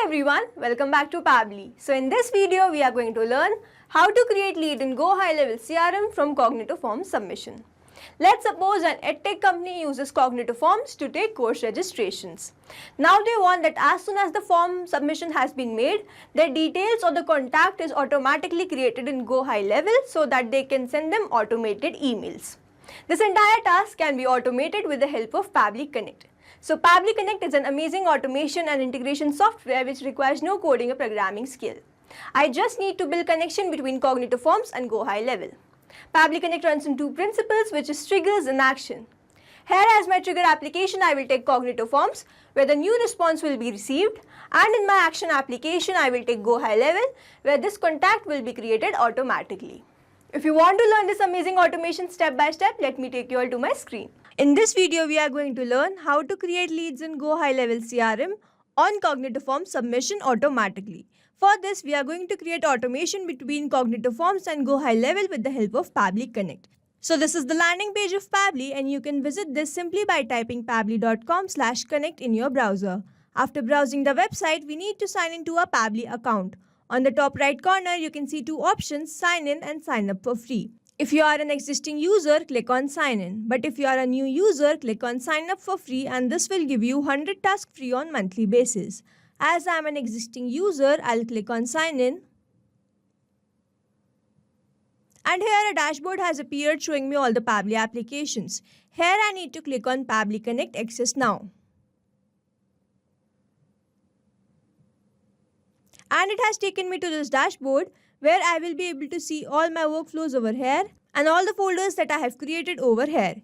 Hi everyone, welcome back to Pabbly. So in this video, we are going to learn how to create lead in Go High Level CRM from Cognitive Forms submission. Let's suppose an EdTech company uses Cognitive Forms to take course registrations. Now they want that as soon as the form submission has been made, their details or the contact is automatically created in Go High Level so that they can send them automated emails. This entire task can be automated with the help of Pabbly Connect. So Pabbly Connect is an amazing automation and integration software which requires no coding or programming skill. I just need to build connection between Cognitive Forms and Go High Level. Pabbly Connect runs on two principles, which is triggers and action. Here as my trigger application, I will take Cognitive Forms where the new response will be received, and in my action application, I will take Go High Level where this contact will be created automatically. If you want to learn this amazing automation step by step, let me take you all to my screen. In this video, we are going to learn how to create leads in Go High Level CRM on Cognitive Forms submission automatically. For this, we are going to create automation between Cognitive Forms and Go High Level with the help of Pabbly Connect. So this is the landing page of Pabbly, and you can visit this simply by typing pabbly.com/connect in your browser. After browsing the website, we need to sign into a Pabbly account. On the top right corner, you can see two options, sign in and sign up for free. If you are an existing user, click on sign in. But if you are a new user, click on sign up for free, and this will give you 100 tasks free on monthly basis. As I am an existing user, I'll click on sign in. And here a dashboard has appeared showing me all the Pabbly applications. Here I need to click on Pabbly Connect Access Now. And it has taken me to this dashboard where I will be able to see all my workflows over here and all the folders that I have created over here.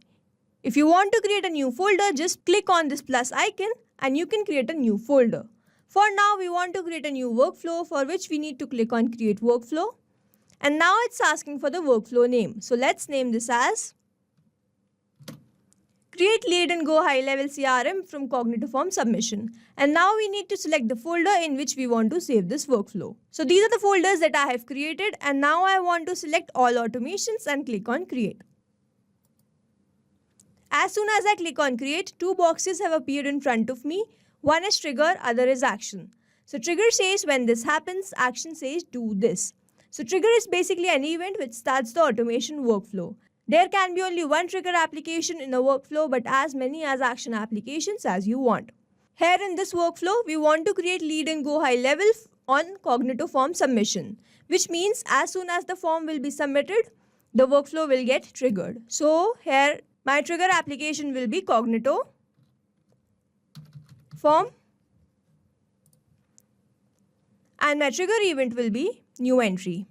If you want to create a new folder, just click on this plus icon and you can create a new folder. For now, we want to create a new workflow, for which we need to click on Create Workflow. And now it's asking for the workflow name. So let's name this as Create Lead in Go High Level CRM from Cognitive Forms submission. And now we need to select the folder in which we want to save this workflow. So these are the folders that I have created, and now I want to select all automations and click on Create. As soon as I click on Create, two boxes have appeared in front of me. One is trigger, other is action. So trigger says when this happens, action says do this. So trigger is basically an event which starts the automation workflow. There can be only one trigger application in a workflow, but as many as action applications as you want. Here in this workflow, we want to create lead in Go High Level on Cognitive Form submission, which means as soon as the form will be submitted, the workflow will get triggered. So here my trigger application will be Cognitive Form and my trigger event will be new entry.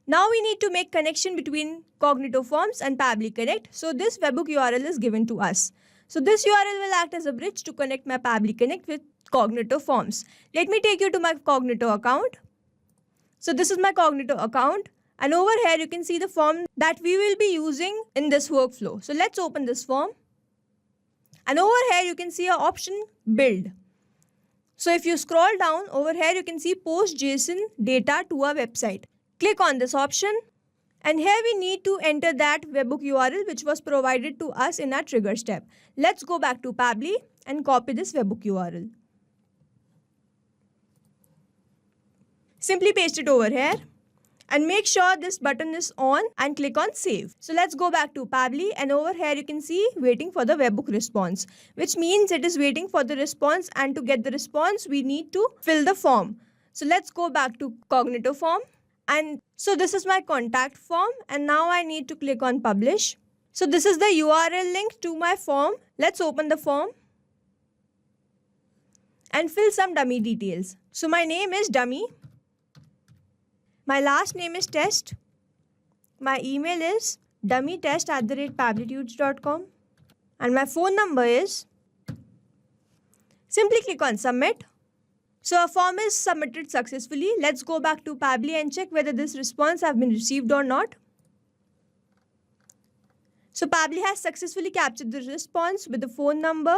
Now we need to make connection between Cognitive Forms and Pabbly Connect. So this webhook URL is given to us. So this URL will act as a bridge to connect my Pabbly Connect with Cognitive Forms. Let me take you to my Cognitive account. So this is my Cognitive account, and over here you can see the form that we will be using in this workflow. So let's open this form. And over here you can see an option build. So if you scroll down over here, you can see post JSON data to a website. Click on this option, and here we need to enter that webhook URL which was provided to us in our trigger step. Let's go back to Pabbly and copy this webhook URL. Simply paste it over here and make sure this button is on and click on save. So let's go back to Pabbly, and over here you can see waiting for the webhook response, which means it is waiting for the response, and to get the response we need to fill the form. So let's go back to Cognitive Form. And so this is my contact form, and now I need to click on publish. So this is the URL link to my form. Let's open the form and fill some dummy details. So my name is Dummy. My last name is Test. My email is dummytest@pabblytudes.com. And my phone number is. Simply click on submit. So a form is submitted successfully. Let's go back to Pabbly and check whether this response has been received or not. So Pabbly has successfully captured the response with the phone number.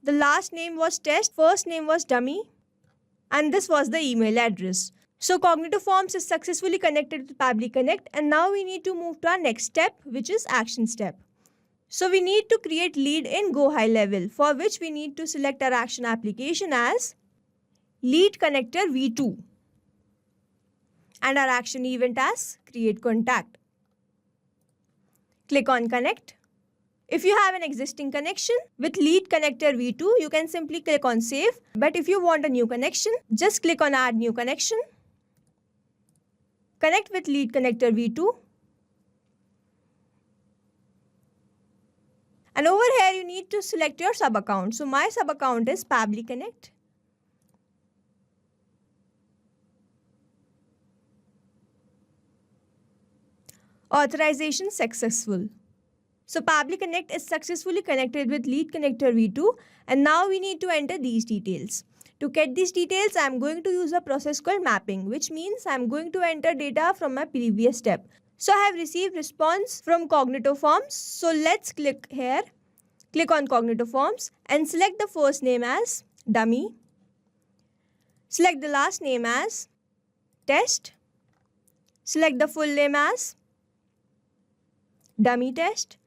The last name was Test, first name was Dummy, and this was the email address. So Cognitive Forms is successfully connected to Pabbly Connect, and now we need to move to our next step, which is action step. So we need to create lead in Go High Level, for which we need to select our action application as lead connector v2 and our action event as create contact. Click on connect. If you have an existing connection with lead connector v2, you can simply click on save. But if you want a new connection, just click on add new connection. Connect with lead connector v2. And over here you need to select your sub account. So my sub account is Pabbly Connect. Authorization successful. So Pabbly Connect is successfully connected with lead connector v2, and now we need to enter these details. To get these details, I am going to use a process called mapping, which means I am going to enter data from my previous step. So I have received response from Cognito Forms. So let's click here. Click on Cognito Forms and select the first name as dummy. Select the last name as test. Select the full name as dummy test.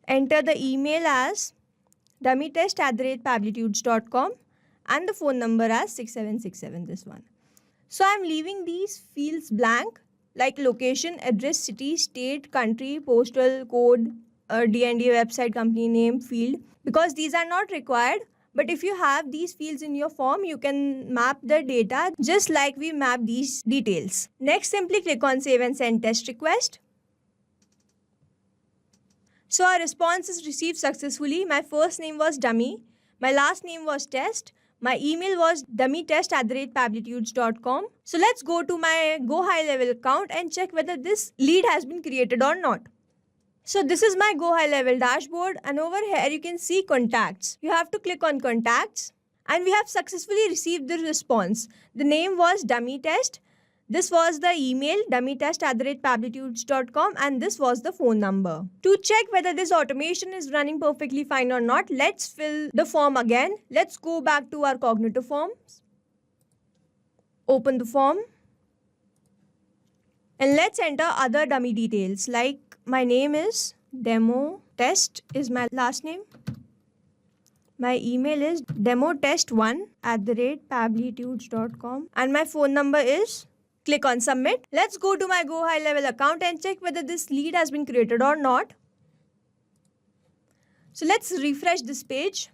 Enter the email as dummytest@pabblitudes.com and the phone number as 6767, this one. So I am leaving these fields blank, like location, address, city, state, country, postal code, D&D website, company name, field, because these are not required. But if you have these fields in your form, you can map the data just like we map these details. Next, simply click on save and send test request. So our response is received successfully. My first name was dummy. My last name was test. My email was dummytest@pabblitudes.com. So let's go to my Go High Level account and check whether this lead has been created or not. So this is my Go High Level dashboard, and over here you can see contacts. You have to click on contacts and we have successfully received the response. The name was dummy test. This was the email dummytest@pabblitudes.com and this was the phone number. To check whether this automation is running perfectly fine or not, let's fill the form again. Let's go back to our Cognito Forms. Open the form. And let's enter other dummy details, like my name is demo test is my last name. My email is demotest1@pabblitudes.com and my phone number is. Click on submit. Let's go to my Go High Level account and check whether this lead has been created or not. So let's refresh this page.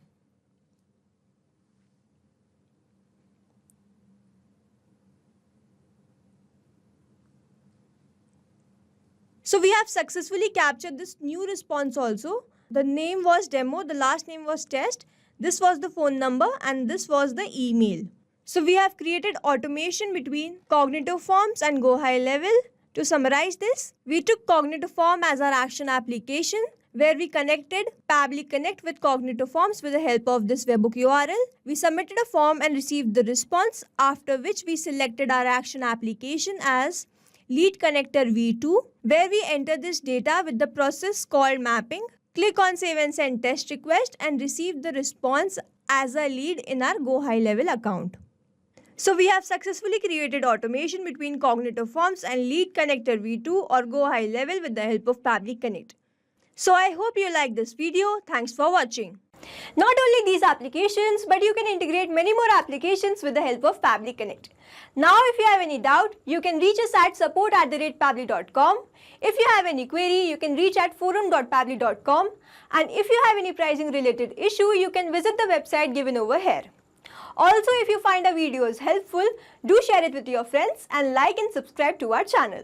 So we have successfully captured this new response also. The name was demo, the last name was test, this was the phone number and this was the email. So we have created automation between Cognito Forms and Go High Level. To summarize this, we took Cognito Form as our action application, where we connected Pabbly Connect with Cognito Forms with the help of this webhook URL. We submitted a form and received the response, after which we selected our action application as lead connector v2, where we enter this data with the process called mapping. Click on save and send test request and receive the response as a lead in our Go High Level account. So we have successfully created automation between Cognito Forms and lead connector v2 or Go High Level with the help of Pabbly Connect. So I hope you like this video. Thanks for watching. Not only these applications, but you can integrate many more applications with the help of Pabbly Connect. Now if you have any doubt, you can reach us at support@pabbly.com. If you have any query, you can reach at forum.pabbly.com. And if you have any pricing related issue, you can visit the website given over here. Also, if you find our videos helpful, do share it with your friends and like and subscribe to our channel.